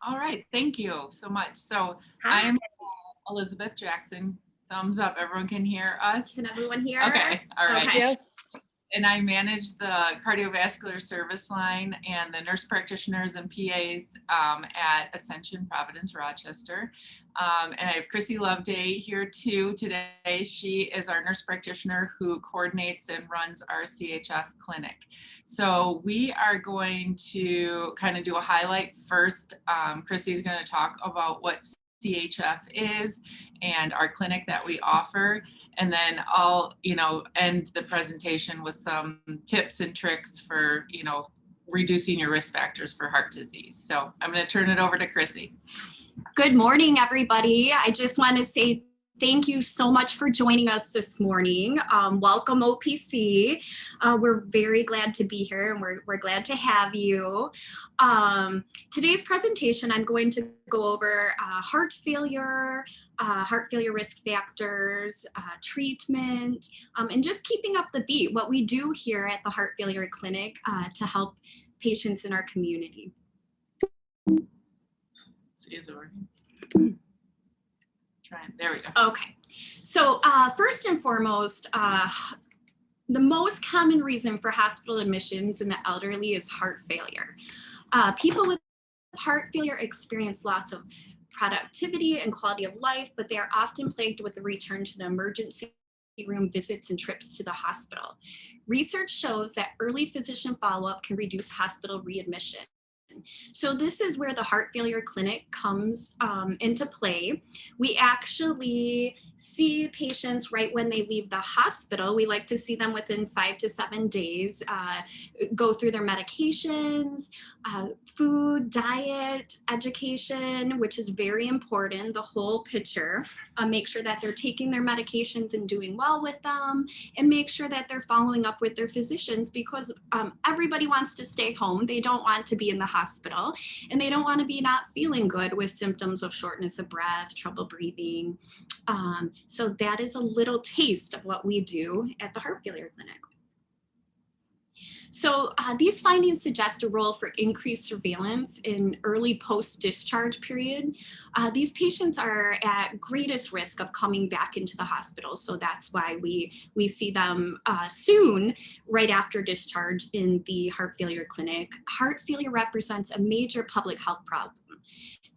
All right, thank you so much. So Hi. I'm Elizabeth Jackson. Thumbs up, everyone can hear us? Can everyone hear? Okay, all right. Okay. Yes. And I manage the cardiovascular service line and the nurse practitioners and PAs at Ascension, Providence, Rochester. And I have Chrissy Loveday here too today. She is our nurse practitioner who coordinates and runs our CHF clinic. So we are going to kind of do a highlight first. Chrissy is going to talk about what CHF is and our clinic that we offer. And then I'll, end the presentation with some tips and tricks for, reducing your risk factors for heart disease. So I'm going to turn it over to Chrissy. Good morning, everybody. I just want to say thank you so much for joining us this morning. Welcome, OPC. We're very glad to be here, and we're glad to have you. Today's presentation, I'm going to go over heart failure risk factors, treatment, and just keeping up the beat, what we do here at the Heart Failure Clinic to help patients in our community. Is it working? There we go. Okay, so first and foremost, the most common reason for hospital admissions in the elderly is heart failure. People with heart failure experience loss of productivity and quality of life, but they are often plagued with a return to the emergency room visits and trips to the hospital. Research shows that early physician follow-up can reduce hospital readmission. So this is where the Heart Failure Clinic comes into play. We actually see patients right when they leave the hospital. We like to see them within 5 to 7 days, go through their medications, food, diet, education, which is very important, the whole picture. Make sure that they're taking their medications and doing well with them, and make sure that they're following up with their physicians, because everybody wants to stay home. They don't want to be in the hospital, and they don't want to be not feeling good with symptoms of shortness of breath, trouble breathing. So that is a little taste of what we do at the Heart Failure Clinic. So these findings suggest a role for increased surveillance in early post-discharge period. These patients are at greatest risk of coming back into the hospital. So that's why we see them soon, right after discharge in the Heart Failure Clinic. Heart failure represents a major public health problem.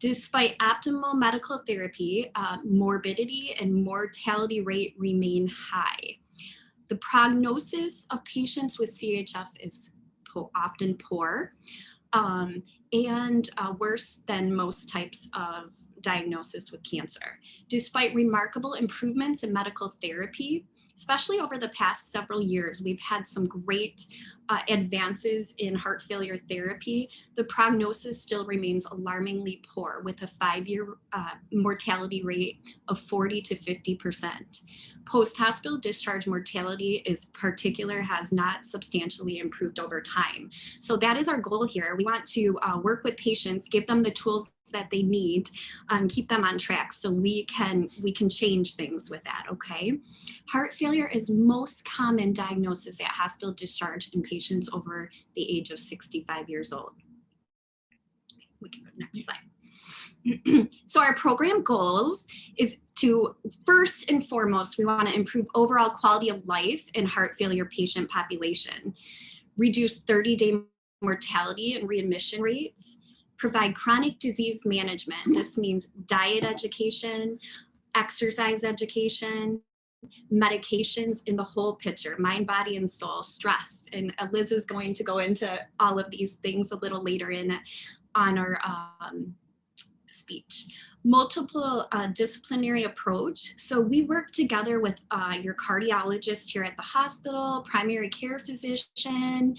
Despite optimal medical therapy, morbidity and mortality rate remain high. The prognosis of patients with CHF is often poor and worse than most types of diagnosis with cancer. Despite remarkable improvements in medical therapy, especially over the past several years, we've had some great advances in heart failure therapy. The prognosis still remains alarmingly poor, with a 5-year mortality rate of 40 to 50%. Post-hospital discharge mortality has not substantially improved over time. So that is our goal here. We want to work with patients, give them the tools that they need, keep them on track so we can change things with that, okay? Heart failure is most common diagnosis at hospital discharge in patients over the age of 65 years old. We can go to the next slide. So our program goals is to, first and foremost, we want to improve overall quality of life in heart failure patient population, reduce 30-day mortality and readmission rates, provide chronic disease management. This means diet education, exercise education, medications in the whole picture, mind, body, and soul, stress. And Liz is going to go into all of these things a little later on our speech. Multiple disciplinary approach. So we work together with your cardiologist here at the hospital, primary care physician,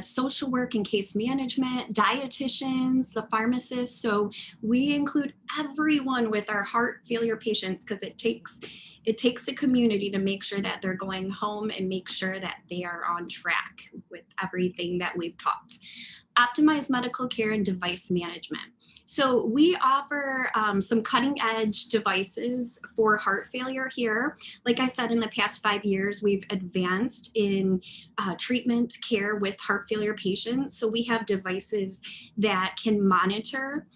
social work and case management, dietitians, the pharmacist. So we include everyone with our heart failure patients, because it takes a community to make sure that they're going home and make sure that they are on track with everything that we've talked. Optimize medical care and device management. So we offer some cutting edge devices for heart failure here. Like I said, in the past 5 years, we've advanced in treatment care with heart failure patients. So we have devices that can monitor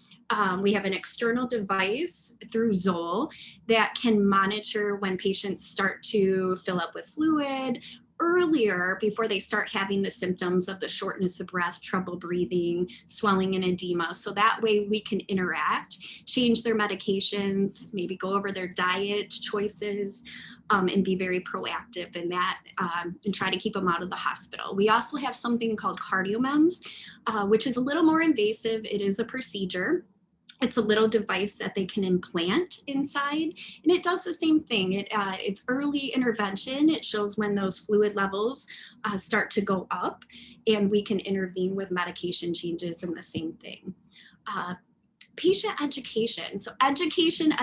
We have an external device through Zoll that can monitor when patients start to fill up with fluid earlier before they start having the symptoms of the shortness of breath, trouble breathing, swelling and edema. So that way we can interact, change their medications, maybe go over their diet choices, and be very proactive in that, and try to keep them out of the hospital. We also have something called CardioMEMS, which is a little more invasive. It is a procedure. It's a little device that they can implant inside, and it does the same thing. It's early intervention. It shows when those fluid levels start to go up, and we can intervene with medication changes and the same thing. Patient education. So education.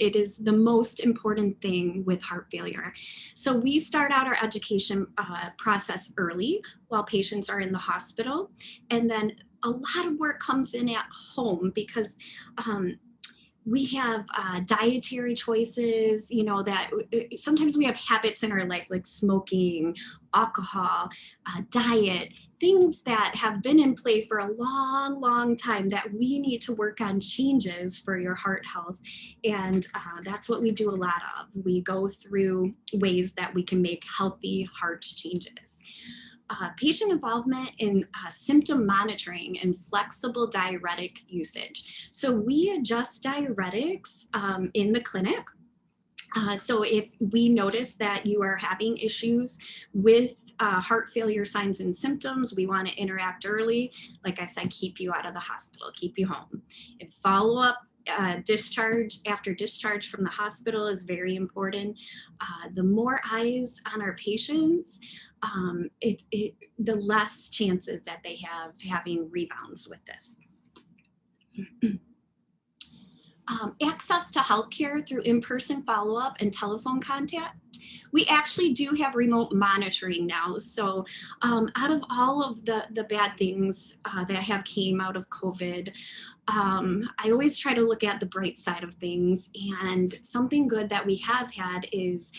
It is the most important thing with heart failure. So we start out our education process early while patients are in the hospital. And then a lot of work comes in at home because we have dietary choices, that sometimes we have habits in our life like smoking, alcohol, diet, things that have been in play for a long, long time that we need to work on changes for your heart health. And that's what we do a lot of. We go through ways that we can make healthy heart changes. Patient involvement in symptom monitoring and flexible diuretic usage. So we adjust diuretics in the clinic. So if we notice that you are having issues with heart failure signs and symptoms, we want to interact early. Like I said, keep you out of the hospital, keep you home. And follow-up discharge after discharge from the hospital is very important. The more eyes on our patients, the less chances that they have having rebounds with this. Access to healthcare through in-person follow-up and telephone contact. We actually do have remote monitoring now. So out of all of the bad things that have came out of COVID, I always try to look at the bright side of things, and something good that we have had is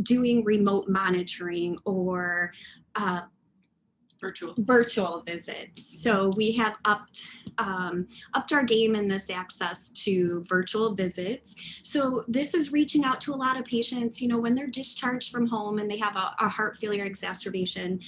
doing remote monitoring or virtual visits. So we have upped our game in this access to virtual visits. So this is reaching out to a lot of patients, when they're discharged from home and they have a heart failure exacerbation,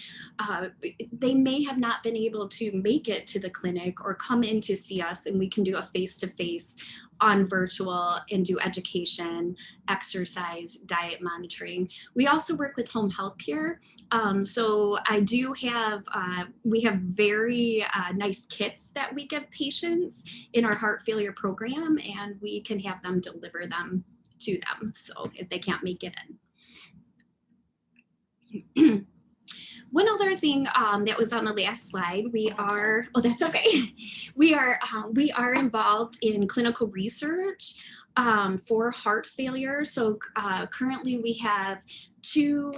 they may have not been able to make it to the clinic or come in to see us, and we can do a face-to-face on virtual and do education, exercise, diet monitoring. We also work with home health care. So I do have, we have very nice kits that we give patients in our heart failure program, and we can have them deliver them to them, so if they can't make it in. One other thing that was on the last slide, that's okay. We are involved in clinical research for heart failure. So currently we have 2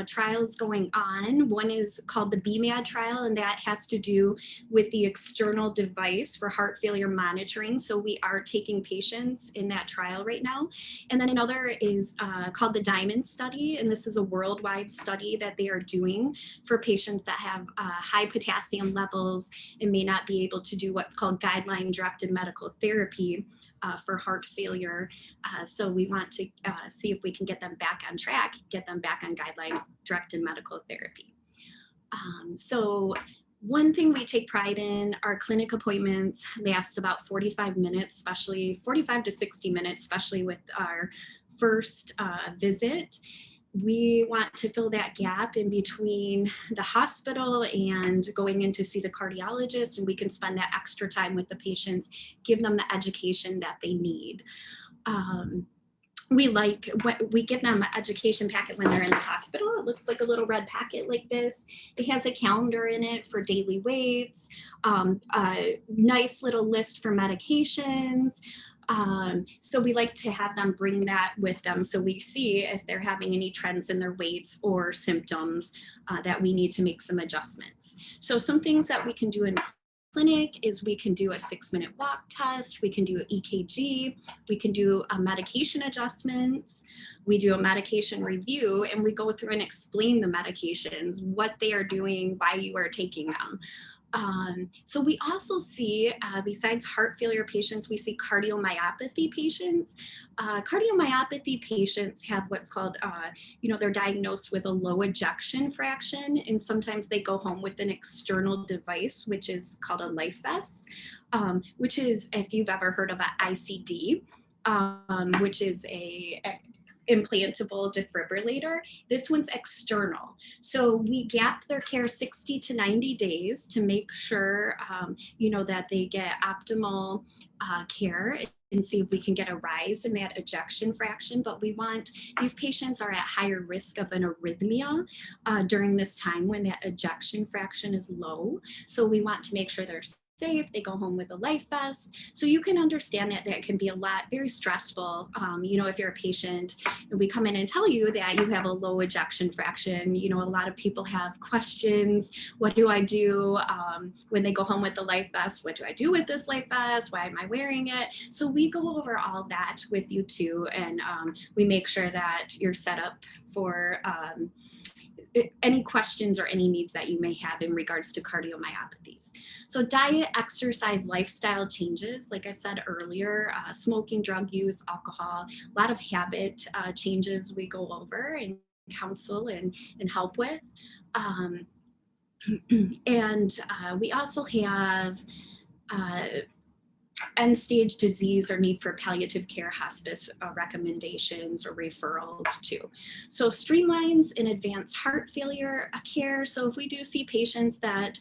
trials going on. One is called the BMAD trial, and that has to do with the external device for heart failure monitoring. So we are taking patients in that trial right now. And then another is called the DIAMOND study, and this is a worldwide study that they are doing for patients that have high potassium levels and may not be able to do what's called guideline-directed medical therapy for heart failure. So we want to see if we can get them back on track, get them back on guideline-directed medical therapy. So one thing we take pride in, our clinic appointments last about 45 minutes, especially 45 to 60 minutes, especially with our first visit. We want to fill that gap in between the hospital and going in to see the cardiologist, and we can spend that extra time with the patients, give them the education that they need. We give them an education packet when they're in the hospital. It looks like a little red packet like this. It has a calendar in it for daily weights, a nice little list for medications. So we like to have them bring that with them, so we see if they're having any trends in their weights or symptoms that we need to make some adjustments. So some things that we can do in clinic is we can do a 6-minute walk test, we can do an EKG, we can do medication adjustments, we do a medication review, and we go through and explain the medications, what they are doing, why you are taking them. So we also see, besides heart failure patients, we see cardiomyopathy patients. Cardiomyopathy patients have what's called, they're diagnosed with a low ejection fraction, and sometimes they go home with an external device, which is called a life vest, which is, if you've ever heard of an ICD, which is a implantable defibrillator. This one's external. So we gap their care 60 to 90 days to make sure, that they get optimal care and see if we can get a rise in that ejection fraction. But these patients are at higher risk of an arrhythmia during this time when that ejection fraction is low. So we want to make sure they're safe, they go home with a life vest. So you can understand that can be very stressful. If you're a patient and we come in and tell you that you have a low ejection fraction, a lot of people have questions. What do I do when they go home with the life vest? What do I do with this life vest? Why am I wearing it? So we go over all that with you too. And we make sure that you're set up for any questions or any needs that you may have in regards to cardiomyopathies. So diet, exercise, lifestyle changes, like I said earlier, smoking, drug use, alcohol, a lot of habit changes we go over and counsel and help with. And we also have end-stage disease or need for palliative care, hospice recommendations or referrals too. So streamlines in advanced heart failure care. So if we do see patients that,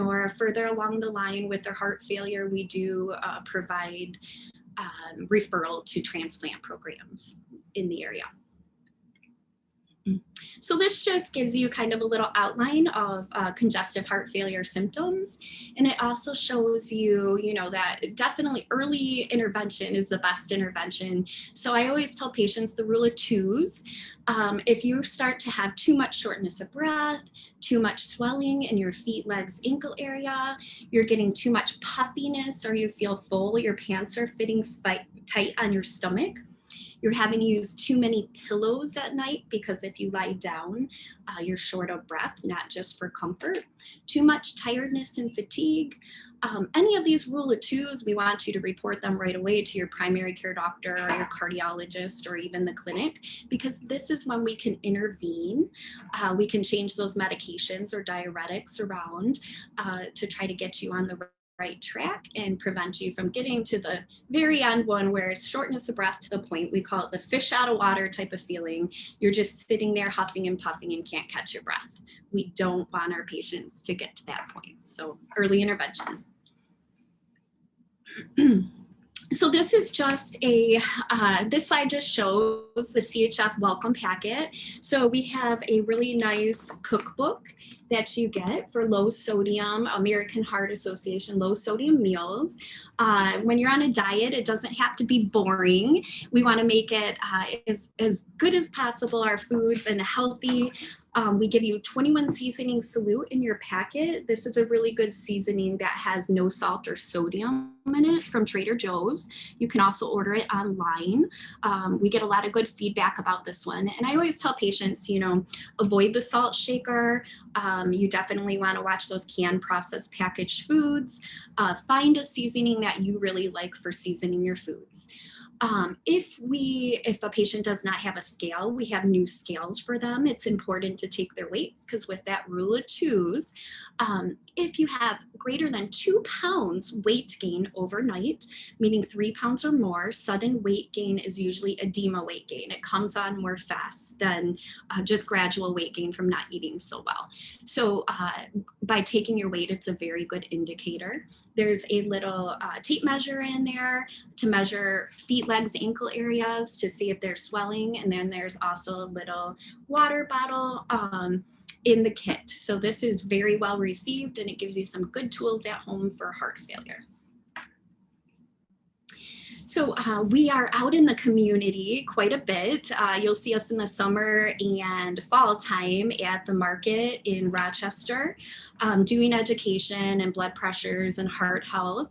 are further along the line with their heart failure, we do provide referral to transplant programs in the area. So this just gives you kind of a little outline of congestive heart failure symptoms. And it also shows you, that definitely early intervention is the best intervention. So I always tell patients the rule of twos. If you start to have too much shortness of breath, too much swelling in your feet, legs, ankle area, you're getting too much puffiness or you feel full, your pants are fitting tight on your stomach, you're having to use too many pillows at night because if you lie down, you're short of breath, not just for comfort. Too much tiredness and fatigue. Any of these rule of twos, we want you to report them right away to your primary care doctor or your cardiologist or even the clinic, because this is when we can intervene. We can change those medications or diuretics around to try to get you on the right track and prevent you from getting to the very end one where it's shortness of breath to the point we call it the fish out of water type of feeling. You're just sitting there huffing and puffing and can't catch your breath. We don't want our patients to get to that point. So early intervention. So this is just this slide just shows the CHF welcome packet. So we have a really nice cookbook that you get for low sodium, American Heart Association, low sodium meals. When you're on a diet, it doesn't have to be boring. We want to make it as good as possible, our foods, and healthy. We give you 21 seasoning salute in your packet. This is a really good seasoning that has no salt or sodium in it from Trader Joe's. You can also order it online. We get a lot of good feedback about this one. And I always tell patients, avoid the salt shaker. You definitely want to watch those canned processed packaged foods. Find a seasoning that you really like for seasoning your foods. If a patient does not have a scale, we have new scales for them. It's important to take their weights because with that rule of twos, if you have greater than 2 pounds weight gain overnight, meaning 3 pounds or more, sudden weight gain is usually edema weight gain. It comes on more fast than just gradual weight gain from not eating so well. So by taking your weight, it's a very good indicator. There's a little tape measure in there to measure feet, legs, ankle areas to see if there's swelling. And then there's also a little water bottle in the kit. So this is very well received and it gives you some good tools at home for heart failure. So we are out in the community quite a bit. You'll see us in the summer and fall time at the market in Rochester, doing education and blood pressures and heart health.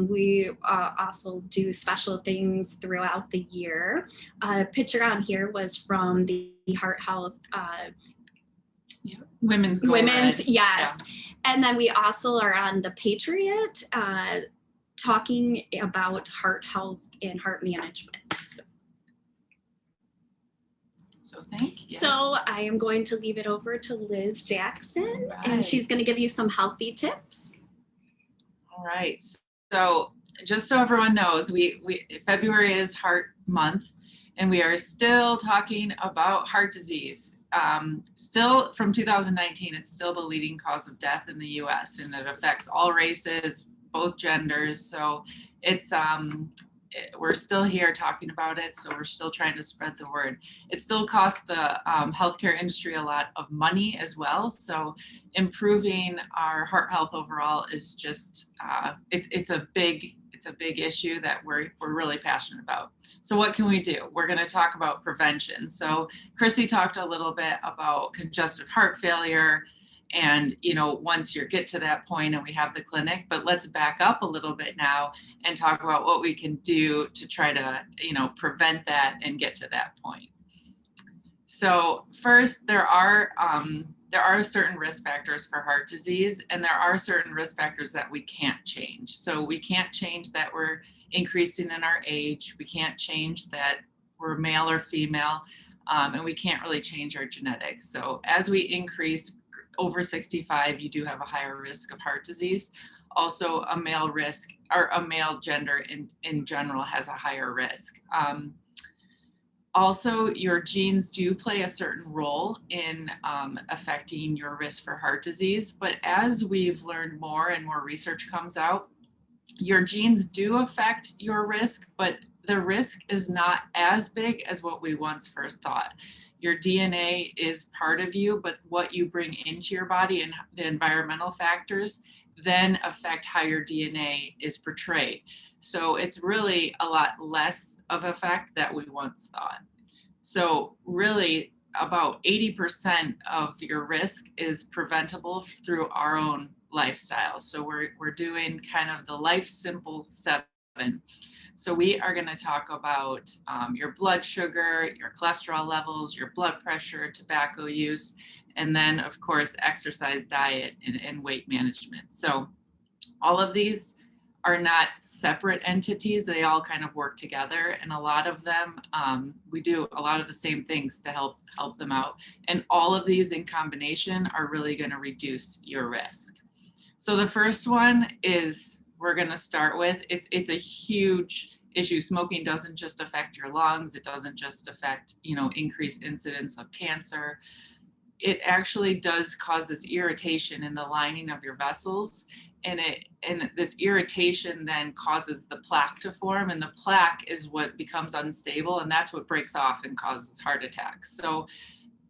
We also do special things throughout the year. A picture on here was from the heart health Women's, yes. Yeah. And then we also are on the Patriot talking about heart health and heart management. So thank you. So I am going to leave it over to Liz Jackson, and she's going to give you some healthy tips. All right. So just so everyone knows, February is Heart Month, and we are still talking about heart disease. Still from 2019, it's still the leading cause of death in the US, and it affects all races, both genders. So it's we're still here talking about it, so we're still trying to spread the word. It still costs the healthcare industry a lot of money as well. So improving our heart health overall is just it's a big issue that we're really passionate about. So what can we do? We're going to talk about prevention. So Chrissy talked a little bit about congestive heart failure, and once you get to that point and we have the clinic, but let's back up a little bit now and talk about what we can do to try to prevent that and get to that point. So first, there are certain risk factors for heart disease, and there are certain risk factors that we can't change. So we can't change that we're increasing in our age, we can't change that we're male or female, and we can't really change our genetics. So as we increase over 65, you do have a higher risk of heart disease. Also, a male risk, or a male gender in general, has a higher risk. Also, your genes do play a certain role in affecting your risk for heart disease. But as we've learned more and more research comes out, your genes do affect your risk, but the risk is not as big as what we once first thought. Your DNA is part of you, but what you bring into your body and the environmental factors then affect how your DNA is portrayed. So it's really a lot less of an effect that we once thought. So really about 80% of your risk is preventable through our own lifestyle. So we're doing kind of the Life Simple 7. So we are going to talk about your blood sugar, your cholesterol levels, your blood pressure, tobacco use, and then of course exercise, diet, and weight management. So all of these are not separate entities. They all kind of work together, and a lot of them, we do a lot of the same things to help them out. And all of these in combination are really going to reduce your risk. So the first one is we're going to start with, it's a huge issue. Smoking doesn't just affect your lungs. It doesn't just affect, increased incidence of cancer. It actually does cause this irritation in the lining of your vessels. And this irritation then causes the plaque to form, and the plaque is what becomes unstable, and that's what breaks off and causes heart attacks. So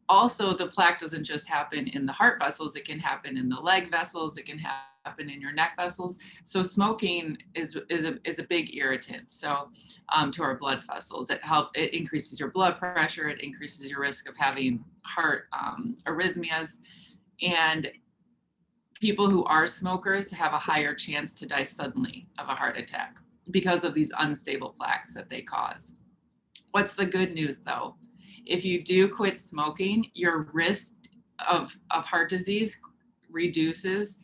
also the plaque doesn't just happen in the heart vessels, it can happen in the leg vessels, it can happen in your neck vessels. So smoking is a big irritant. So to our blood vessels, it increases your blood pressure, it increases your risk of having heart arrhythmias, and people who are smokers have a higher chance to die suddenly of a heart attack because of these unstable plaques that they cause. What's the good news though? If you do quit smoking, your risk of heart disease reduces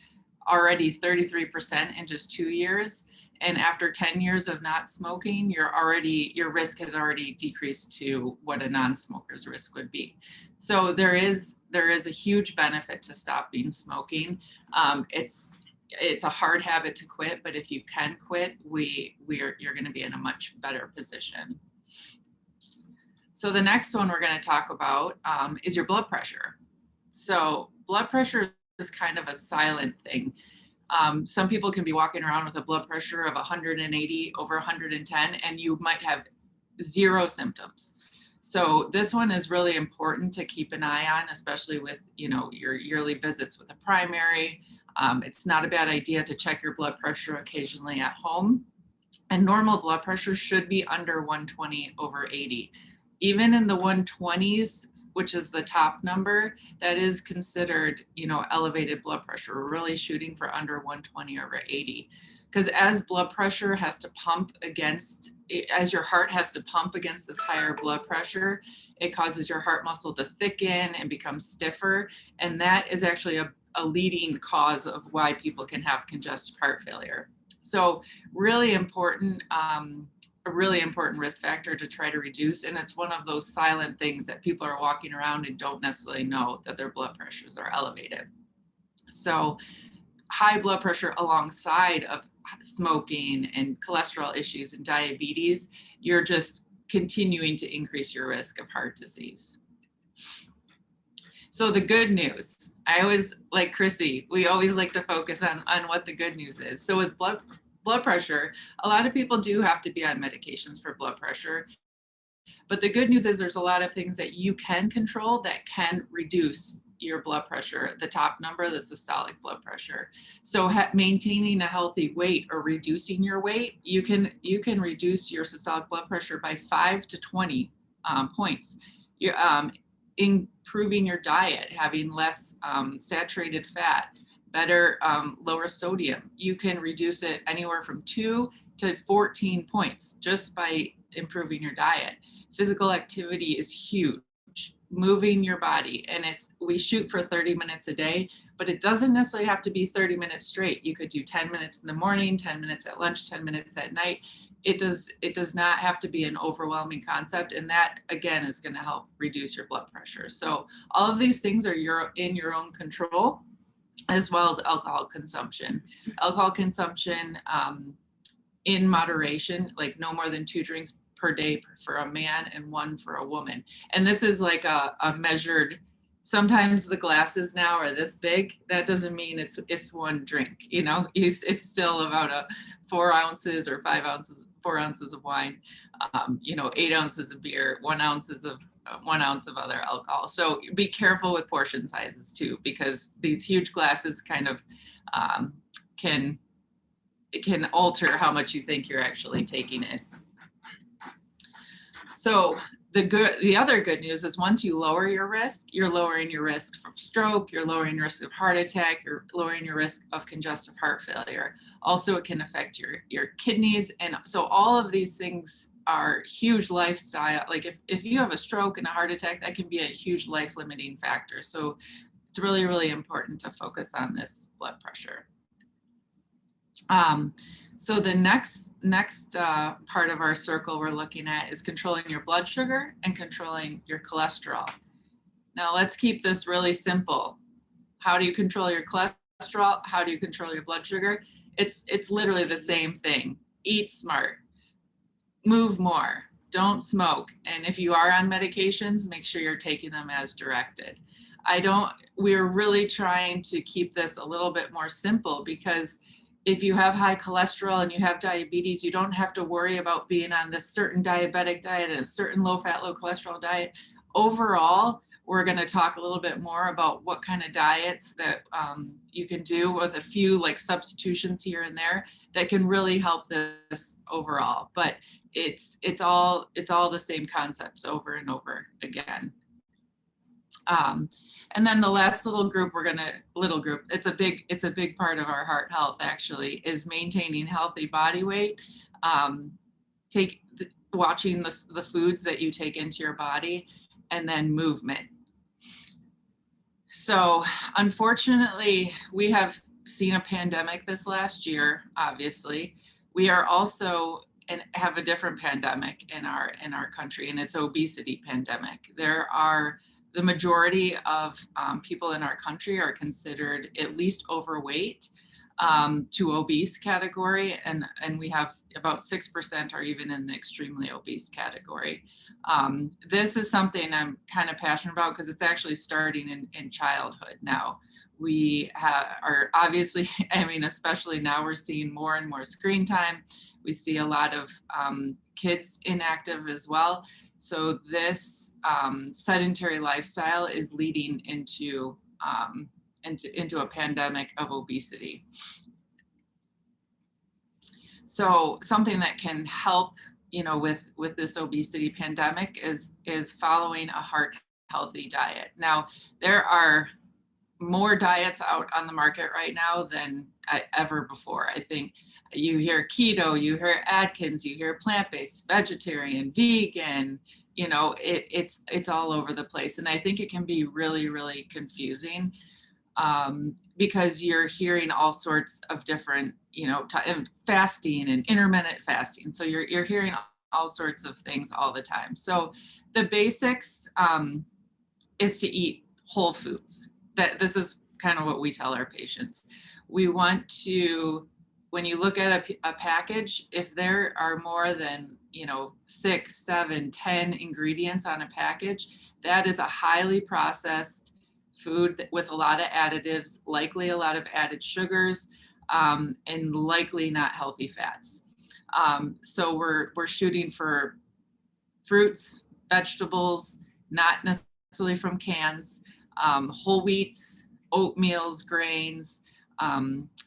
already 33% in just 2 years. And after 10 years of not smoking, your risk has already decreased to what a non-smoker's risk would be. So there is a huge benefit to stopping smoking. It's a hard habit to quit, but if you can quit, you're going to be in a much better position. So the next one we're going to talk about is your blood pressure. So blood pressure is kind of a silent thing. Some people can be walking around with a blood pressure of 180 over 110, and you might have zero symptoms. So this one is really important to keep an eye on, especially with your yearly visits with a primary. It's not a bad idea to check your blood pressure occasionally at home. And normal blood pressure should be under 120 over 80. Even in the 120s, which is the top number, that is considered, elevated blood pressure. We're really shooting for under 120 over 80. Because as blood pressure has to pump as your heart has to pump against this higher blood pressure, it causes your heart muscle to thicken and become stiffer. And that is actually a leading cause of why people can have congestive heart failure. So really important, a really important risk factor to try to reduce. And it's one of those silent things that people are walking around and don't necessarily know that their blood pressures are elevated. So high blood pressure alongside of smoking and cholesterol issues and diabetes, you're just continuing to increase your risk of heart disease. So the good news, I always, like Chrissy, we always like to focus on what the good news is. So with blood pressure, a lot of people do have to be on medications for blood pressure. But the good news is there's a lot of things that you can control that can reduce your blood pressure, the top number, the systolic blood pressure. So maintaining a healthy weight or reducing your weight, you can reduce your systolic blood pressure by 5 to 20 points. You're improving your diet, having less saturated fat, better lower sodium. You can reduce it anywhere from 2 to 14 points just by improving your diet. Physical activity is huge. Moving your body, and we shoot for 30 minutes a day, but it doesn't necessarily have to be 30 minutes straight. You could do 10 minutes in the morning, 10 minutes at lunch, 10 minutes at night. It does not have to be an overwhelming concept, and that again is going to help reduce your blood pressure. So all of these things are in your own control, as well as alcohol consumption. Alcohol consumption in moderation, like no more than 2 drinks per day for a man and 1 for a woman. And this is like a measured, sometimes the glasses now are this big. That doesn't mean it's 1 drink, you know, it's still about 4 ounces or 5 ounces, 4 ounces of wine, 8 ounces of beer, 1 ounce of other alcohol. So be careful with portion sizes too, because these huge glasses kind of can alter how much you think you're actually taking it. So the other good news is once you lower your risk, you're lowering your risk for stroke, you're lowering your risk of heart attack, you're lowering your risk of congestive heart failure. Also, it can affect your kidneys. And so all of these things are huge lifestyle. Like if you have a stroke and a heart attack, that can be a huge life limiting factor. So it's really, really important to focus on this blood pressure. So the next part of our circle we're looking at is controlling your blood sugar and controlling your cholesterol. Now let's keep this really simple. How do you control your cholesterol? How do you control your blood sugar? It's literally the same thing. Eat smart, move more, don't smoke. And if you are on medications, make sure you're taking them as directed. We're really trying to keep this a little bit more simple, because if you have high cholesterol and you have diabetes, you don't have to worry about being on this certain diabetic diet and a certain low fat, low cholesterol diet. Overall, we're going to talk a little bit more about what kind of diets that you can do with a few like substitutions here and there that can really help this overall. But it's all the same concepts over and over again. And then the last little group it's a big part of our heart health actually, is maintaining healthy body weight, watching the foods that you take into your body, and then movement. So unfortunately, we have seen a pandemic this last year, obviously. We are also have a different pandemic in our country, and it's obesity pandemic. The majority of people in our country are considered at least overweight to obese category, and we have about 6% are even in the extremely obese category. This is something I'm kind of passionate about because it's actually starting in childhood now. We are obviously, I mean, especially now we're seeing more and more screen time. We see a lot of kids inactive as well. So this sedentary lifestyle is leading into a pandemic of obesity. So something that can help, with this obesity pandemic is following a heart healthy diet. Now, there are more diets out on the market right now than ever before. I think you hear keto, you hear Atkins, you hear plant-based, vegetarian, vegan, it's all over the place. And I think it can be really, really confusing. because you're hearing all sorts of different, and fasting and intermittent fasting. So you're hearing all sorts of things all the time. So the basics is to eat whole foods. This is kind of what we tell our patients. We want to, when you look at a package, if there are more than 6, 7, 10 ingredients on a package, that is a highly processed food with a lot of additives, likely a lot of added sugars, and likely not healthy fats. So we're shooting for fruits, vegetables, not necessarily from cans, whole wheats, oatmeals, grains,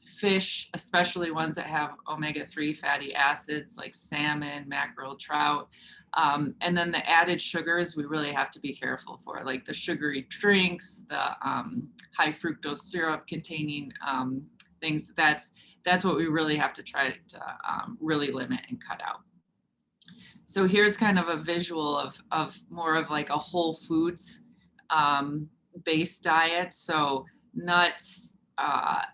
fish, especially ones that have omega-3 fatty acids like salmon, mackerel, trout. And then the added sugars we really have to be careful for, like the sugary drinks, the high fructose syrup containing things. That's what we really have to try to really limit and cut out. So here's kind of a visual of more of like a whole foods based diet. So nuts,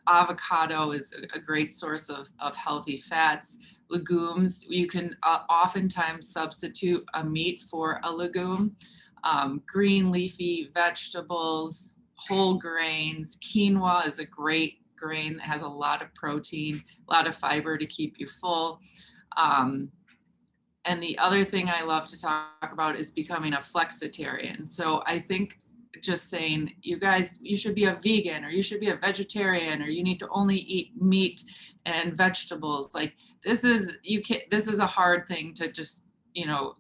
avocado is a great source of healthy fats. Legumes, you can oftentimes substitute a meat for a legume. Green leafy vegetables, whole grains. Quinoa is a great grain that has a lot of protein, a lot of fiber to keep you full. And the other thing I love to talk about is becoming a flexitarian. So I think just saying, you guys, you should be a vegan, or you should be a vegetarian, or you need to only eat meat and vegetables. Like this is a hard thing to just,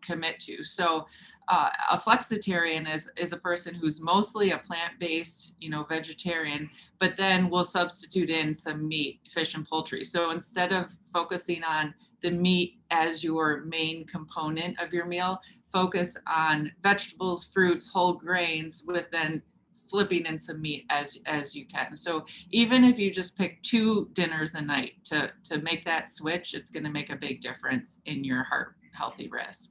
commit to. So a flexitarian is a person who's mostly a plant-based, vegetarian, but then will substitute in some meat, fish and poultry. So instead of focusing on the meat as your main component of your meal, focus on vegetables, fruits, whole grains, with then flipping in some meat as you can. So even if you just pick 2 dinners a night to make that switch, it's going to make a big difference in your heart healthy risk.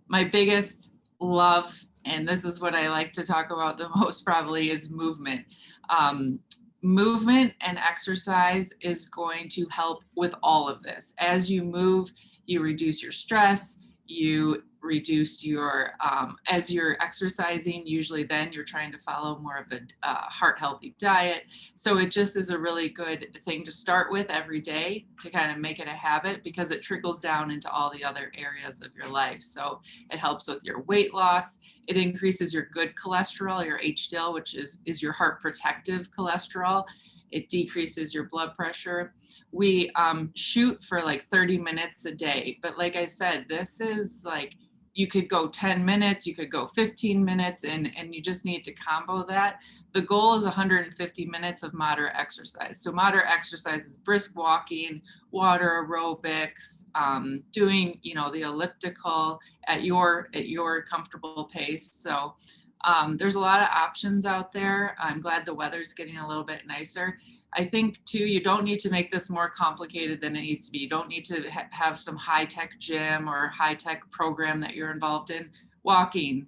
My biggest love, and this is what I like to talk about the most probably, is movement. Movement and exercise is going to help with all of this. As you move, you reduce your stress, you reduce your, as you're exercising, usually then you're trying to follow more of a heart healthy diet. So it just is a really good thing to start with every day to kind of make it a habit, because it trickles down into all the other areas of your life. So it helps with your weight loss. It increases your good cholesterol, your HDL, which is your heart protective cholesterol. It decreases your blood pressure. We shoot for like 30 minutes a day. But like I said, this is like, you could go 10 minutes, you could go 15 minutes, and you just need to combo that. The goal is 150 minutes of moderate exercise. So moderate exercise is brisk walking, water aerobics, doing, the elliptical at your comfortable pace. So there's a lot of options out there. I'm glad the weather's getting a little bit nicer. I think too, you don't need to make this more complicated than it needs to be. You don't need to have some high-tech gym or high-tech program that you're involved in. Walking,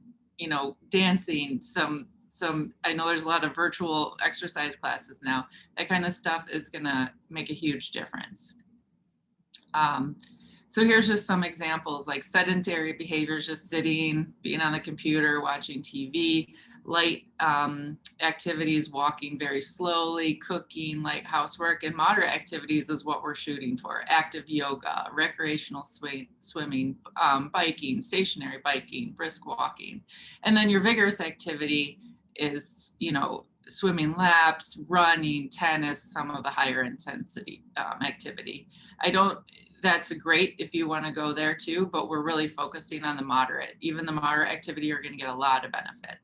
dancing, some, I know there's a lot of virtual exercise classes now. That kind of stuff is gonna make a huge difference. So here's just some examples, like sedentary behaviors, just sitting, being on the computer, watching TV, light activities, walking very slowly, cooking, light housework, and moderate activities is what we're shooting for. Active yoga, recreational swimming, biking, stationary biking, brisk walking. And then your vigorous activity is, swimming laps, running, tennis, some of the higher intensity activity. That's great if you want to go there too, but we're really focusing on the moderate. Even the moderate activity, you're going to get a lot of benefit.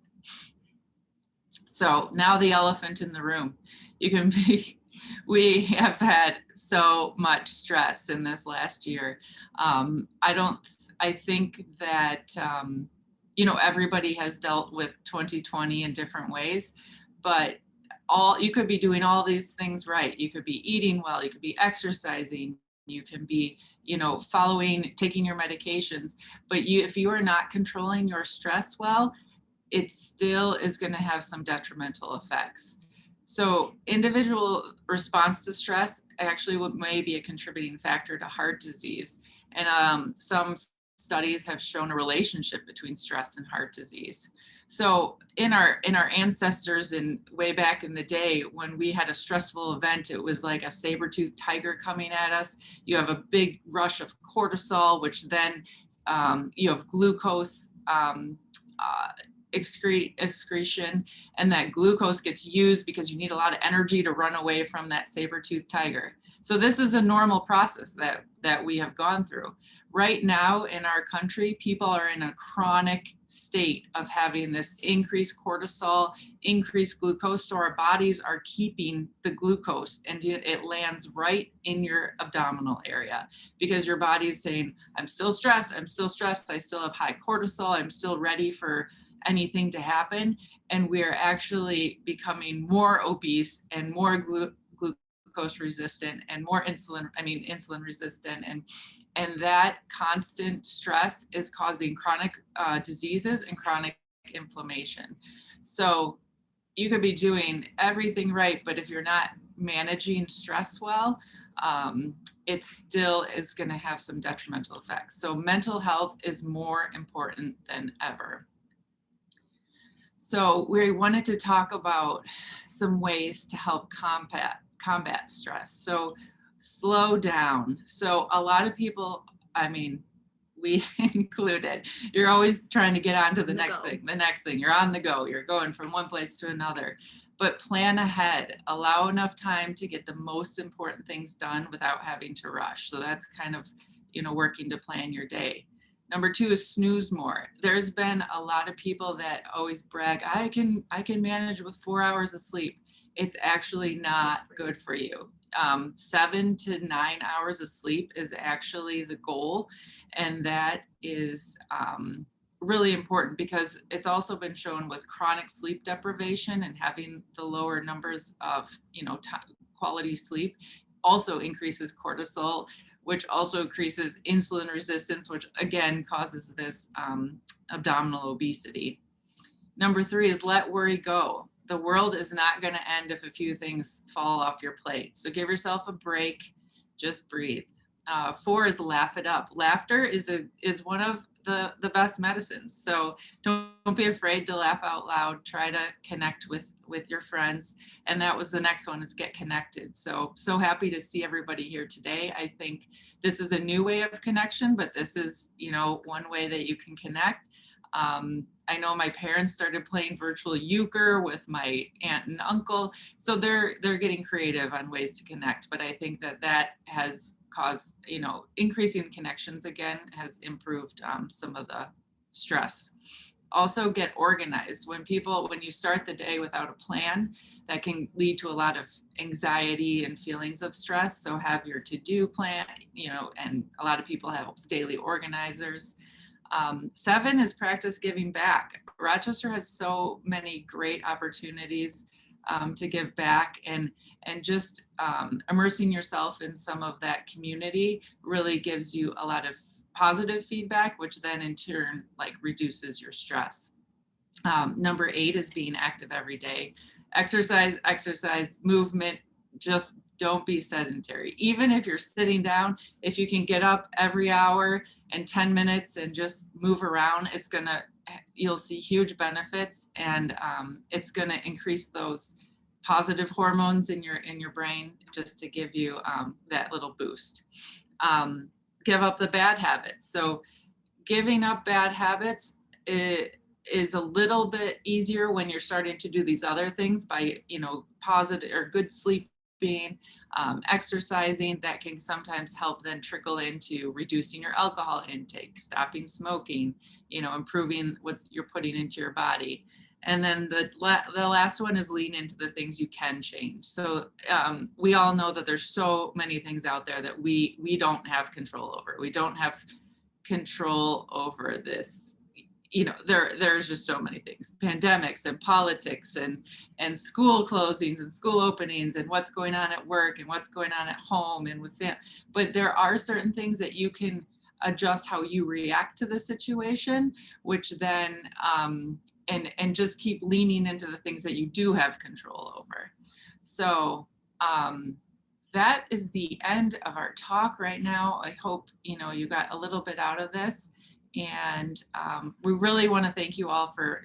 So now the elephant in the room. We have had so much stress in this last year. I think that, everybody has dealt with 2020 in different ways, but you could be doing all these things right. You could be eating well, you could be exercising, you can be, taking your medications, but if you are not controlling your stress well, it still is going to have some detrimental effects. So individual response to stress actually may be a contributing factor to heart disease. And some studies have shown a relationship between stress and heart disease. So in our ancestors, and way back in the day when we had a stressful event, it was like a saber-toothed tiger coming at us. You have a big rush of cortisol, which then you have glucose excretion, and that glucose gets used because you need a lot of energy to run away from that saber-toothed tiger. So this is a normal process that we have gone through. Right now in our country, people are in a chronic state of having this increased cortisol, increased glucose. So our bodies are keeping the glucose, and it lands right in your abdominal area because your body's saying, I'm still stressed, I still have high cortisol, I'm still ready for anything to happen. And we are actually becoming more obese and more glucose resistant and more insulin resistant. And that constant stress is causing chronic diseases and chronic inflammation. So you could be doing everything right, but if you're not managing stress well, it still is going to have some detrimental effects. So mental health is more important than ever. So we wanted to talk about some ways to help combat stress. So slow down. So a lot of people, I mean, we included, you're always trying to get on to the next thing. You're on the go. You're going from one place to another. But plan ahead. Allow enough time to get the most important things done without having to rush. So that's kind of, working to plan your day. Number 2 is snooze more. There's been a lot of people that always brag, I can manage with 4 hours of sleep. It's actually not good for you. 7 to 9 hours of sleep is actually the goal. And that is really important because it's also been shown with chronic sleep deprivation and having the lower numbers of, quality sleep also increases cortisol, which also increases insulin resistance, which again causes this abdominal obesity. Number 3 is let worry go. The world is not going to end if a few things fall off your plate. So give yourself a break, just breathe. 4 is laugh it up. Laughter is one of the best medicines. So don't be afraid to laugh out loud. Try to connect with your friends. And that was the next one, is get connected. So happy to see everybody here today. I think this is a new way of connection, but this is, one way that you can connect. I know my parents started playing virtual euchre with my aunt and uncle. So they're getting creative on ways to connect. But I think that has caused, increasing connections again has improved some of the stress. Also get organized. When you start the day without a plan, that can lead to a lot of anxiety and feelings of stress. So have your to-do plan, and a lot of people have daily organizers. 7 is practice giving back. Rochester has so many great opportunities to give back, and just immersing yourself in some of that community really gives you a lot of positive feedback, which then in turn reduces your stress. Number 8 is being active every day. Exercise, movement, just don't be sedentary. Even if you're sitting down, if you can get up every hour and 10 minutes and just move around, you'll see huge benefits, and it's gonna increase those positive hormones in your brain just to give you that little boost. Give up the bad habits. So giving up bad habits is a little bit easier when you're starting to do these other things by, positive or good sleeping, exercising. That can sometimes help then trickle into reducing your alcohol intake, stopping smoking, improving what you're putting into your body. And then the last one is lean into the things you can change. So we all know that there's so many things out there that we don't have control over. We don't have control over this. There's just so many things, pandemics and politics and school closings and school openings and what's going on at work and what's going on at home and with family. But there are certain things that you can adjust how you react to the situation, which then, and just keep leaning into the things that you do have control over. So that is the end of our talk right now. I hope, you got a little bit out of this. And we really want to thank you all for,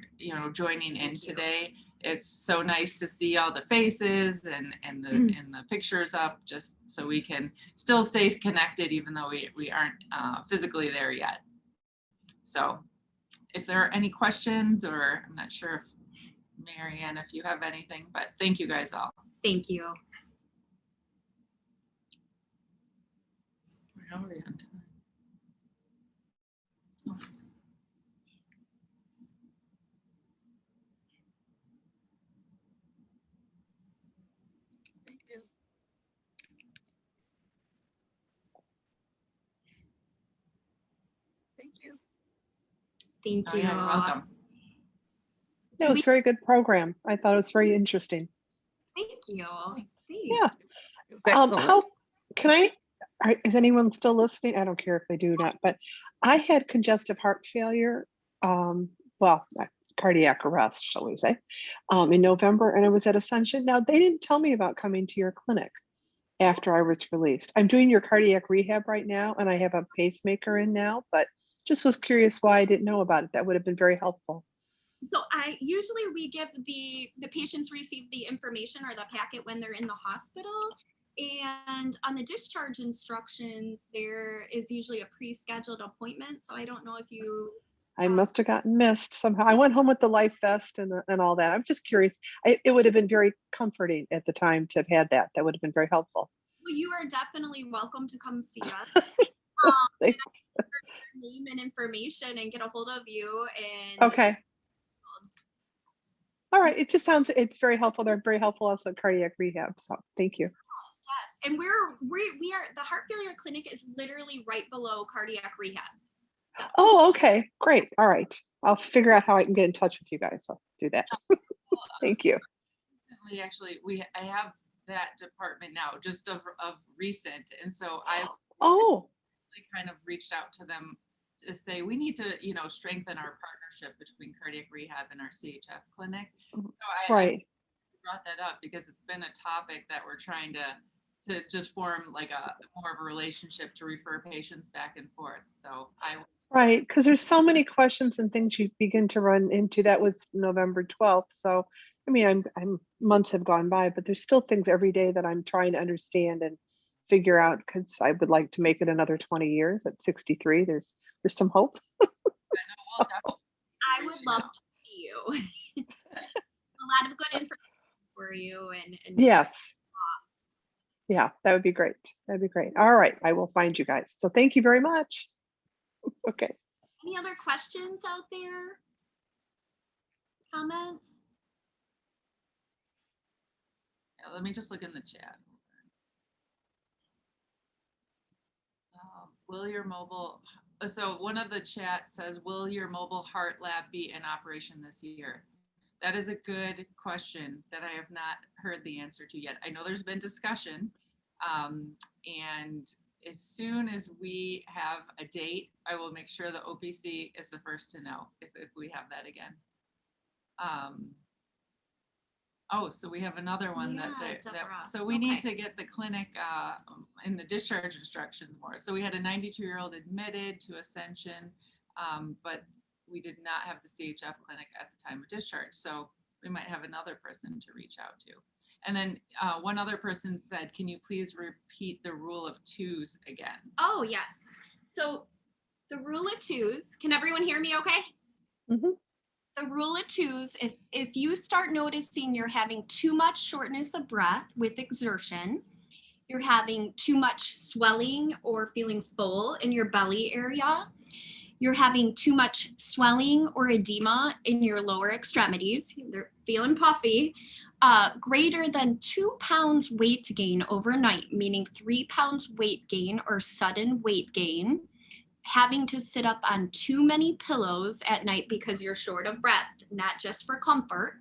joining in today. It's so nice to see all the faces and the pictures up, just so we can still stay connected, even though we aren't physically there yet. So if there are any questions, or I'm not sure if Marianne, if you have anything, but thank you guys all. Thank you. We're already on time. Oh. Thank you. Thank you. Thank Oh, you. yeah, you're welcome. It was a very good program. I thought it was very interesting. Thank you. Yeah. It was excellent. How can I? Is anyone still listening? I don't care if they do or not, but I had congestive heart failure. Cardiac arrest, shall we say, in November, and I was at Ascension. Now, they didn't tell me about coming to your clinic after I was released. I'm doing your cardiac rehab right now, and I have a pacemaker in now, but just was curious why I didn't know about it. That would have been very helpful. So we give the patients receive the information or the packet when they're in the hospital. And on the discharge instructions, there is usually a pre-scheduled appointment. So I don't know if you. I must have gotten missed somehow. I went home with the life vest and all that. I'm just curious. It would have been very comforting at the time to have had that. That would have been very helpful. Well, you are definitely welcome to come see us. Thanks. Name and information and get a hold of you. And Okay. All right. It's very helpful. They're very helpful also at cardiac rehab. So thank you. Yes. And we are the heart failure clinic is literally right below cardiac rehab. Oh, okay. Great. All right. I'll figure out how I can get in touch with you guys. I'll do that. Thank you. Actually, I have that department now, just of recent, and so I kind of reached out to them to say we need to, strengthen our partnership between cardiac rehab and our CHF clinic. So I brought that up because it's been a topic that we're trying to just form like a more of a relationship to refer patients back and forth. So Right, because there's so many questions and things you begin to run into. That was November 12th. So, I mean, I'm months have gone by, but there's still things every day that I'm trying to understand and figure out, because I would like to make it another 20 years at 63. There's some hope. I would love to see you. A lot of good information for you. And yes. Yeah, that would be great. That'd be great. All right, I will find you guys. So thank you very much. Okay. Any other questions out there? Comments? Yeah, let me just look in the chat. So one of the chat says, will your mobile heart lab be in operation this year? That is a good question that I have not heard the answer to yet. I know there's been discussion, and as soon as we have a date, I will make sure the OPC is the first to know if we have that again. So we have another one so we need to get the clinic in the discharge instructions more. So we had a 92-year-old admitted to Ascension, but we did not have the CHF clinic at the time of discharge. So we might have another person to reach out to. And then one other person said, can you please repeat the rule of twos again? Oh, yes. So the rule of twos, can everyone hear me okay? Mm-hmm. The rule of twos, if you start noticing you're having too much shortness of breath with exertion, you're having too much swelling or feeling full in your belly area, you're having too much swelling or edema in your lower extremities, they're feeling puffy, greater than 2 pounds weight gain overnight, meaning 3 pounds weight gain or sudden weight gain, having to sit up on too many pillows at night because you're short of breath, not just for comfort.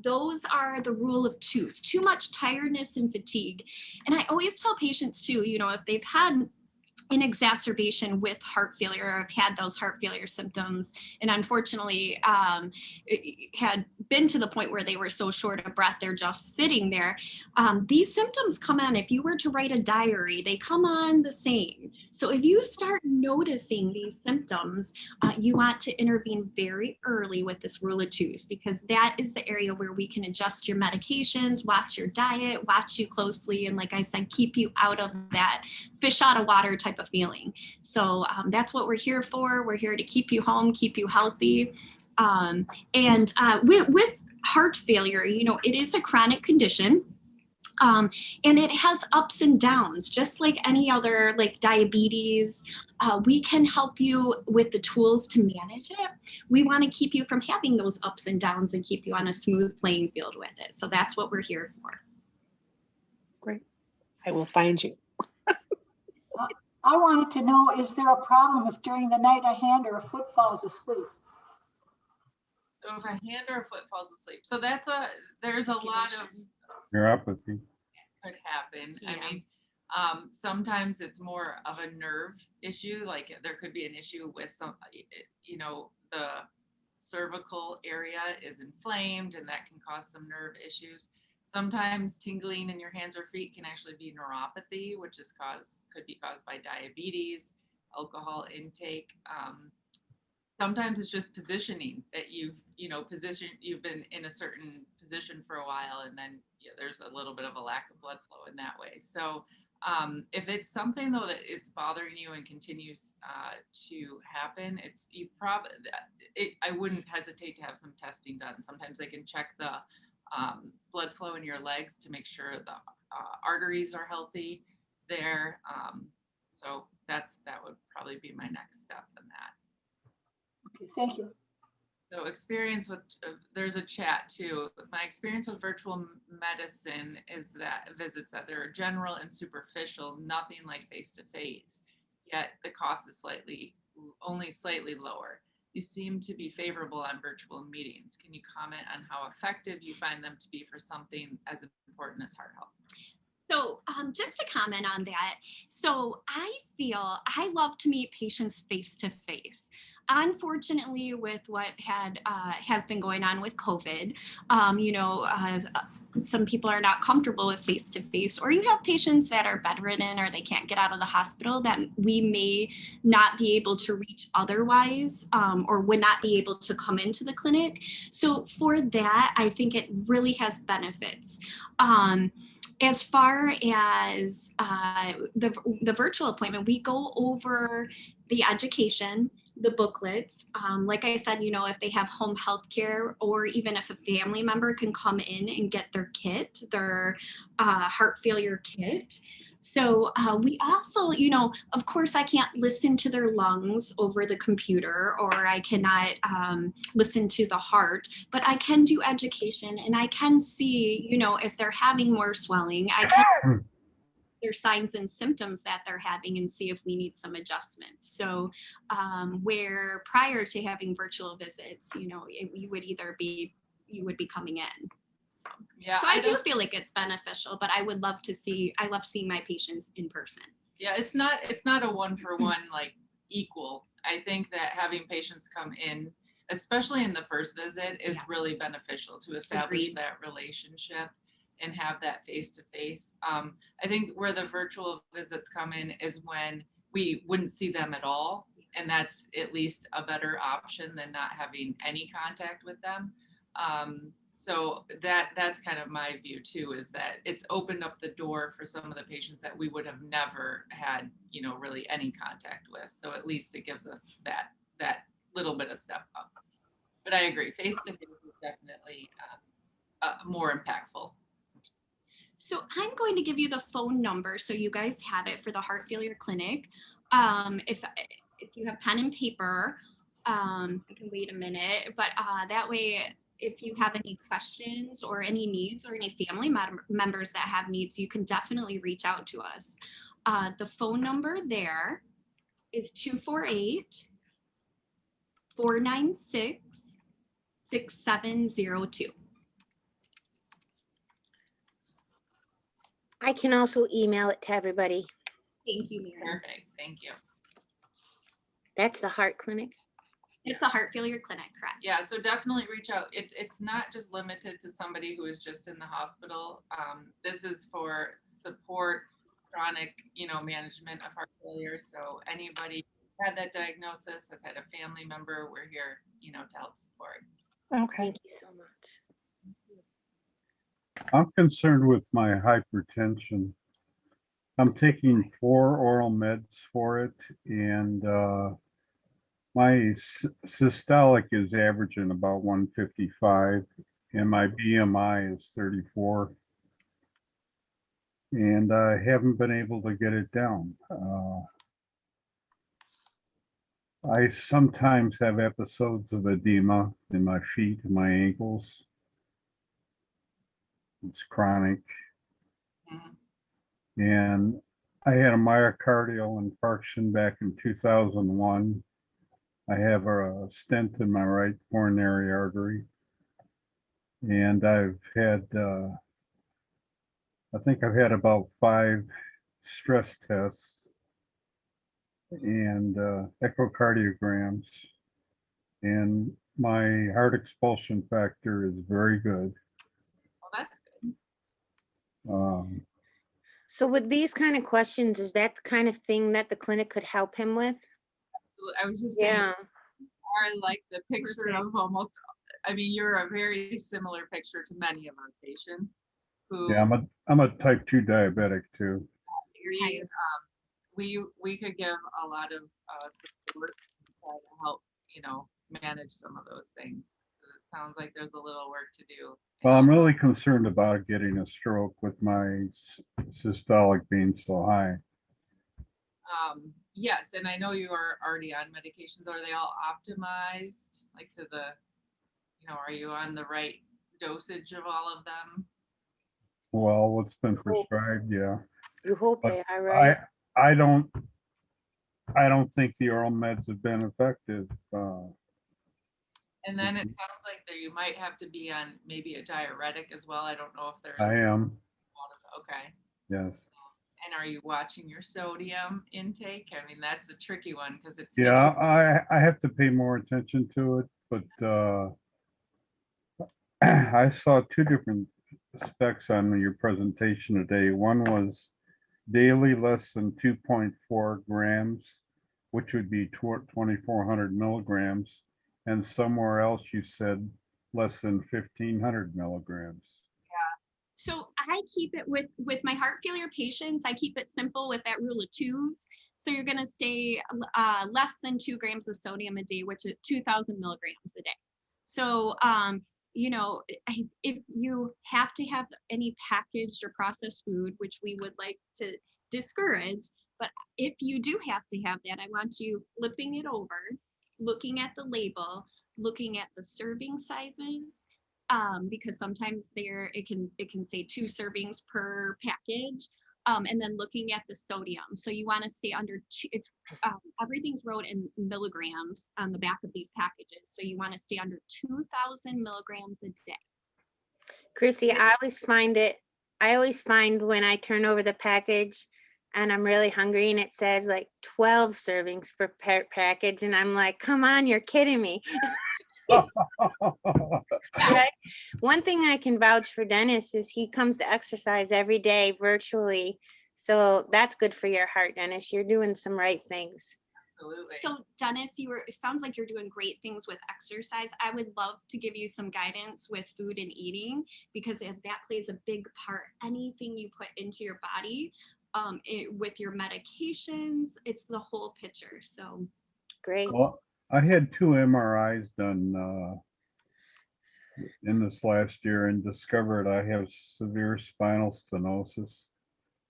Those are the rule of twos, too much tiredness and fatigue. And I always tell patients too, if they've had in exacerbation with heart failure, or have had those heart failure symptoms, and unfortunately had been to the point where they were so short of breath, they're just sitting there. These symptoms come on, if you were to write a diary, they come on the same. So if you start noticing these symptoms, you want to intervene very early with this rule of twos, because that is the area where we can adjust your medications, watch your diet, watch you closely, and like I said, keep you out of that fish out of water type of feeling. So that's what we're here for. We're here to keep you home, keep you healthy. With heart failure, you know, it is a chronic condition. And it has ups and downs, just like any other, like diabetes. We can help you with the tools to manage it. We want to keep you from having those ups and downs and keep you on a smooth playing field with it. So that's what we're here for. Great. I will find you. I wanted to know, is there a problem if during the night a hand or a foot falls asleep? So if a hand or a foot falls asleep, so there's a lot of Neuropathy. could happen. Yeah. I mean, sometimes it's more of a nerve issue. Like there could be an issue with some, you know, the cervical area is inflamed, and that can cause some nerve issues. Sometimes tingling in your hands or feet can actually be neuropathy, which is could be caused by diabetes, alcohol intake. Sometimes it's just positioning that you've been in a certain position for a while, and then there's a little bit of a lack of blood flow in that way. So if it's something though that is bothering you and continues to happen, I wouldn't hesitate to have some testing done. Sometimes they can check the blood flow in your legs to make sure the arteries are healthy there. So that would probably be my next step in that. Okay, thank you. So experience with, there's a chat too. My experience with virtual medicine is that visits that they're general and superficial, nothing like face-to-face, yet the cost is only slightly lower. You seem to be favorable on virtual meetings. Can you comment on how effective you find them to be for something as important as heart health? So just to comment on that, so I love to meet patients face to face. Unfortunately, with what has been going on with COVID, some people are not comfortable with face to face, or you have patients that are bedridden or they can't get out of the hospital that we may not be able to reach otherwise, or would not be able to come into the clinic. So for that, I think it really has benefits. As far as the virtual appointment, we go over the education, the booklets. Like I said, if they have home health care, or even if a family member can come in and get their kit, their heart failure kit. So we also, of course, I can't listen to their lungs over the computer, or I cannot listen to the heart, but I can do education, and I can see, if they're having more swelling, I can their signs and symptoms that they're having and see if we need some adjustments. So where prior to having virtual visits, you would be coming in. So, yeah, so I do feel like it's beneficial, but I love seeing my patients in person. Yeah, it's not a one-for-one like equal. I think that having patients come in, especially in the first visit, is really beneficial to establish that relationship and have that face-to-face. I think where the virtual visits come in is when we wouldn't see them at all. And that's at least a better option than not having any contact with them. So that's kind of my view too, is that it's opened up the door for some of the patients that we would have never had, really any contact with. So at least it gives us that little bit of step up. But I agree, face-to-face is definitely more impactful. So I'm going to give you the phone number so you guys have it for the heart failure clinic. If you have pen and paper, I can wait a minute, but that way, if you have any questions or any needs, or any family members that have needs, you can definitely reach out to us. The phone number there is 248-496-6702. I can also email it to everybody. Thank you, Mary. Perfect, thank you. That's the heart clinic. It's a heart failure clinic, correct? Yeah, so definitely reach out. It's not just limited to somebody who is just in the hospital. This is for support, chronic, management of heart failure. So anybody who's had that diagnosis, has had a family member, we're here, to help support. Okay. Thank you so much. I'm concerned with my hypertension. I'm taking 4 oral meds for it, and my systolic is averaging about 155, and my BMI is 34. And I haven't been able to get it down. I sometimes have episodes of edema in my feet and my ankles. It's chronic. Mhm. And I had a myocardial infarction back in 2001. I have a stent in my right coronary artery. And I've had, I think I've had about 5 stress tests and echocardiograms. And my heart expulsion factor is very good. Well, that's good. So with these kind of questions, is that the kind of thing that the clinic could help him with? So I was just saying, Yeah. are like the picture of almost, you're a very similar picture to many of our patients who Yeah, I'm a type 2 diabetic too. we could give a lot of support to try to help, manage some of those things. 'Cause it sounds like there's a little work to do. Well, I'm really concerned about getting a stroke with my systolic being so high. Yes, and I know you are already on medications. Are they all optimized, like to the, are you on the right dosage of all of them? Well, what's been prescribed, yeah. You hope But they are, right? I don't think the oral meds have been effective. And then it sounds like there you might have to be on maybe a diuretic as well. I don't know if there's. I am, Okay. yes. And are you watching your sodium intake? That's a tricky one because it's. Yeah, I have to pay more attention to it, but I saw 2 different specs on your presentation today. One was daily less than 2.4 grams, which would be 2,400 milligrams. And somewhere else you said less than 1,500 milligrams. So I keep it with my heart failure patients. I keep it simple with that rule of 2s. So you're going to stay less than 2 grams of sodium a day, which is 2,000 milligrams a day. So, if you have to have any packaged or processed food, which we would like to discourage, but if you do have to have that, I want you flipping it over, looking at the label, looking at the serving sizes, because sometimes it can say 2 servings per package, and then looking at the sodium. So you want to stay under 2. It's everything's wrote in milligrams on the back of these packages. So you want to stay under 2,000 milligrams a day. Chrissy, I always find when I turn over the package and I'm really hungry and it says like 12 servings per package. And I'm like, come on, you're kidding me. Right? One thing I can vouch for Dennis is he comes to exercise every day virtually. So that's good for your heart, Dennis. You're doing some right things. Absolutely. So Dennis, it sounds like you're doing great things with exercise. I would love to give you some guidance with food and eating, because that plays a big part. Anything you put into your body, with your medications, it's the whole picture. So Great. Well, I had 2 MRIs done in this last year and discovered I have severe spinal stenosis.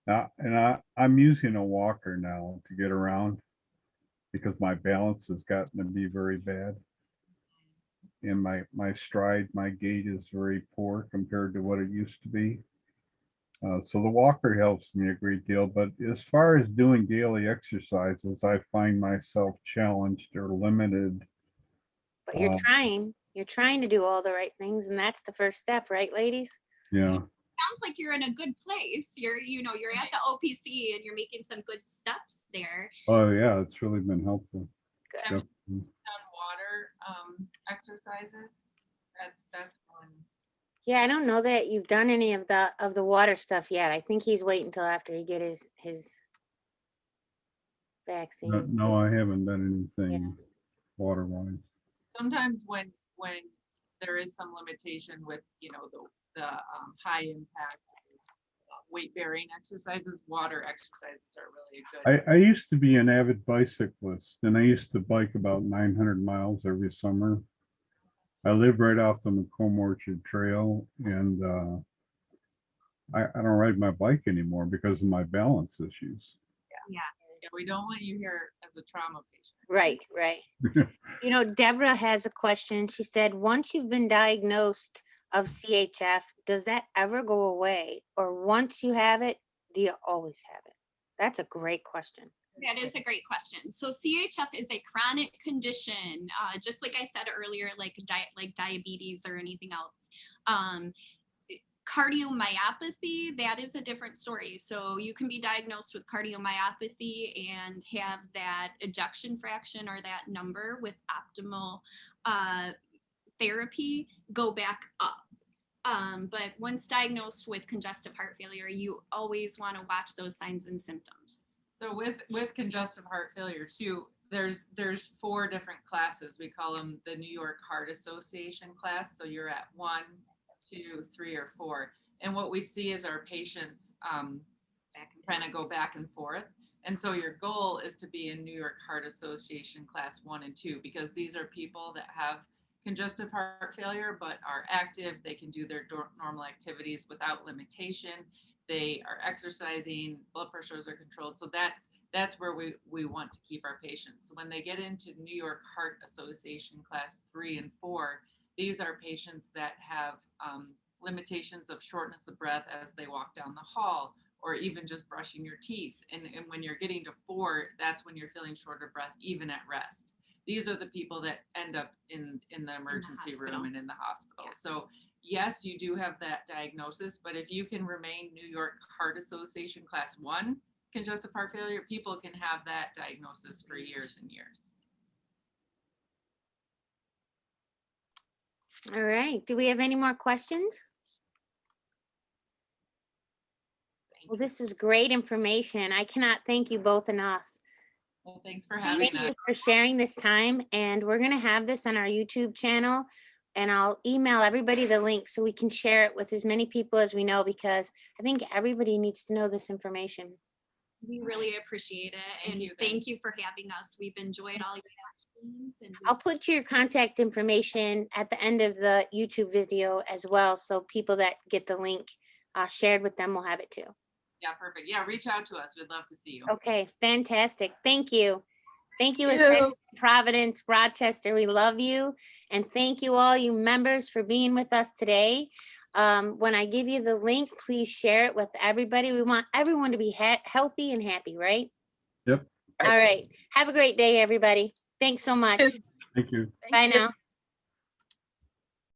Now, and I'm using a walker now to get around because my balance has gotten to be very bad. And my stride, my gait is very poor compared to what it used to be. So the walker helps me a great deal, but as far as doing daily exercises, I find myself challenged or limited. But you're trying to do all the right things. And that's the first step, right, ladies? Yeah. sounds like you're in a good place. You're at the OPC and you're making some good steps there. Oh, yeah, it's really been helpful. Have Yep. you done water exercises? That's one. Yeah, I don't know that you've done any of the water stuff yet. I think he's waiting until after he get his vaccine. No, I haven't done anything water-wise. Sometimes when there is some limitation with, the high impact weight bearing exercises, water exercises are really good. I used to be an avid bicyclist, and I used to bike about 900 miles every summer. I live right off the Macomb Orchard Trail, and I don't ride my bike anymore because of my balance issues. Yeah. Yeah, we don't want you here as a trauma patient. Right. Deborah has a question. She said, once you've been diagnosed of CHF, does that ever go away? Or once you have it, do you always have it? That's a great question. That is a great question. So CHF is a chronic condition, just like I said earlier, like diabetes or anything else. Cardiomyopathy, that is a different story. So you can be diagnosed with cardiomyopathy and have that ejection fraction or that number with optimal therapy go back up. But once diagnosed with congestive heart failure, you always want to watch those signs and symptoms. So with congestive heart failure too, there's 4 different classes. We call them the New York Heart Association class. So you're at 1, 2, 3, or 4. And what we see is our patients kind of go back and forth. And so your goal is to be in New York Heart Association class 1 and 2, because these are people that have congestive heart failure, but are active. They can do their normal activities without limitation. They are exercising, blood pressures are controlled. So that's where we want to keep our patients. When they get into New York Heart Association class 3 and 4, these are patients that have limitations of shortness of breath as they walk down the hall, or even just brushing your teeth. And when you're getting to 4, that's when you're feeling short of breath, even at rest. These are the people that end up in the emergency room and in the hospital. Yeah. So yes, you do have that diagnosis, but if you can remain New York Heart Association class 1 congestive heart failure, people can have that diagnosis for years and years. All right. Do we have any more questions? Well, this was great information. I cannot thank you both enough. Well, thanks for having us. Thank you for sharing this time. And we're going to have this on our YouTube channel, and I'll email everybody the link so we can share it with as many people as we know, because I think everybody needs to know this information. We really appreciate it. And thank you for having us. We've enjoyed all your questions. And I'll put your contact information at the end of the YouTube video as well, so people that get the link shared with them will have it too. Yeah, perfect. Yeah, reach out to us. We'd love to see you. Okay, fantastic. Thank you. Thank you, Ascension, Providence, Rochester. We love you. And thank you all you members for being with us today. When I give you the link, please share it with everybody. We want everyone to be healthy and happy, right? Yep. All right. Have a great day, everybody. Thanks so much. Thank you. Bye now.